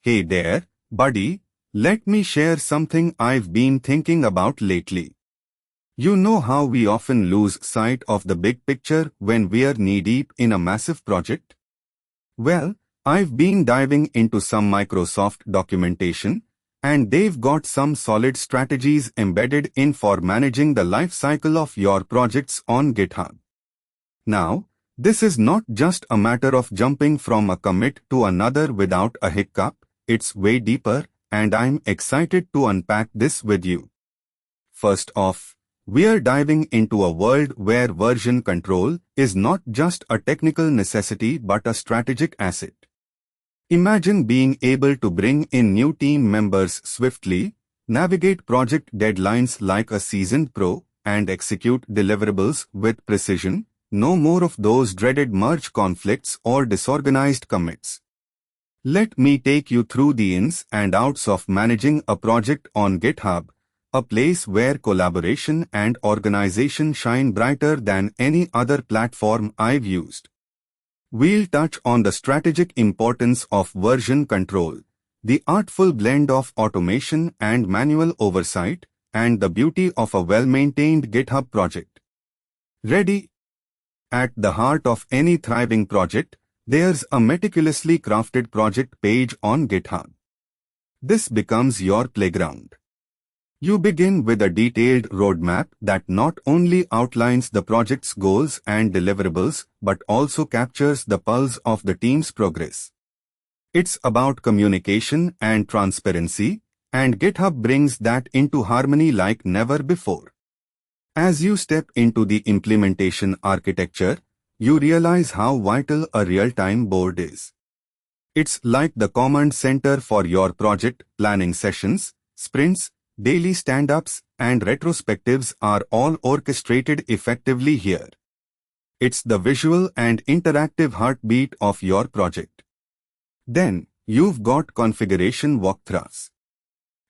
Hey there, buddy, let me share something I've been thinking about lately. You know how we often lose sight of the big picture when we're knee-deep in a massive project? Well, I've been diving into some Microsoft documentation, and they've got some solid strategies embedded in for managing the life cycle of your projects on GitHub. Now, this is not just a matter of jumping from a commit to another without a hiccup, it's way deeper, and I'm excited to unpack this with you. First off, we're diving into a world where version control is not just a technical necessity but a strategic asset. Imagine being able to bring in new team members swiftly, navigate project deadlines like a seasoned pro, and execute deliverables with precision. No more of those dreaded merge conflicts or disorganized commits. Let me take you through the ins and outs of managing a project on GitHub, a place where collaboration and organization shine brighter than any other platform I've used. We'll touch on the strategic importance of version control, the artful blend of automation and manual oversight, and the beauty of a well-maintained GitHub project. Ready? At the heart of any thriving project, there's a meticulously crafted project page on GitHub. This becomes your playground. You begin with a detailed roadmap that not only outlines the project's goals and deliverables but also captures the pulse of the team's progress. It's about communication and transparency, and GitHub brings that into harmony like never before. As you step into the implementation architecture, you realize how vital a real-time board is. It's like the command center for your project planning sessions, sprints, daily stand-ups, and retrospectives are all orchestrated effectively here. It's the visual and interactive heartbeat of your project. Then, you've got configuration walkthroughs.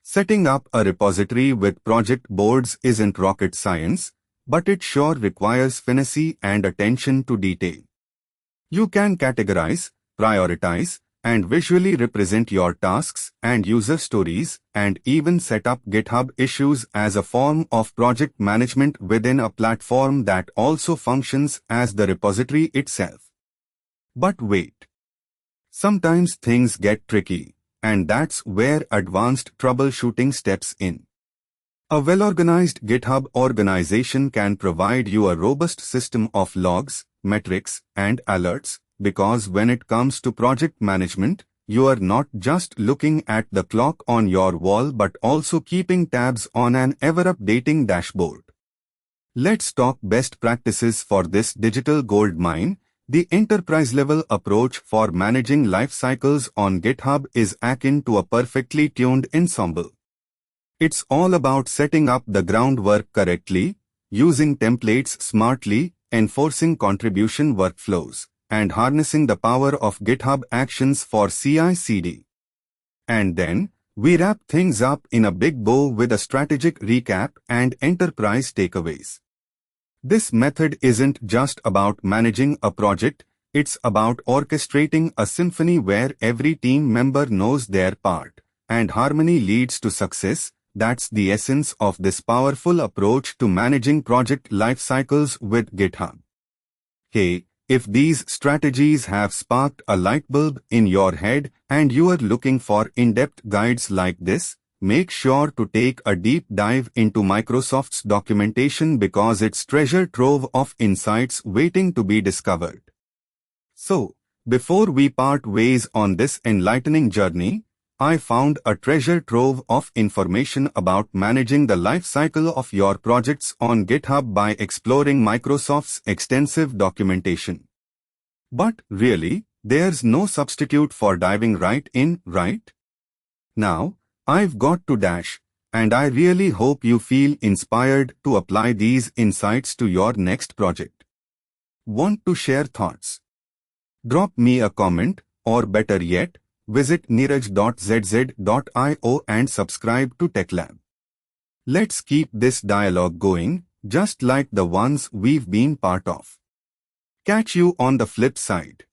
Setting up a repository with project boards isn't rocket science, but it sure requires finesse and attention to detail. You can categorize, prioritize, and visually represent your tasks and user stories, and even set up GitHub issues as a form of project management within a platform that also functions as the repository itself. But wait. Sometimes things get tricky. And that's where advanced troubleshooting steps in. A well-organized GitHub organization can provide you a robust system of logs, metrics, and alerts, because when it comes to project management, you are not just looking at the clock on your wall but also keeping tabs on an ever-updating dashboard. Let's talk best practices for this digital goldmine. The enterprise-level approach for managing life cycles on GitHub is akin to a perfectly tuned ensemble. It's all about setting up the groundwork correctly, using templates smartly, enforcing contribution workflows, and harnessing the power of GitHub Actions for CI/CD. And then, we wrap things up in a big bow with a strategic recap and enterprise takeaways. This method isn't just about managing a project, it's about orchestrating a symphony where every team member knows their part, and harmony leads to success. That's the essence of this powerful approach to managing project life cycles with GitHub. Hey, if these strategies have sparked a light bulb in your head and you are looking for in-depth guides like this, make sure to take a deep dive into Microsoft's documentation because it's treasure trove of insights waiting to be discovered. So, before we part ways on this enlightening journey, I found a treasure trove of information about managing the life cycle of your projects on GitHub by exploring Microsoft's extensive documentation. But really, there's no substitute for diving right in, right? Now, I've got to dash, and I really hope you feel inspired to apply these insights to your next project. Want to share thoughts? Drop me a comment, or better yet, visit neeraj.zz.io and subscribe to TechLab. Let's keep this dialogue going, just like the ones we've been part of. Catch you on the flip side.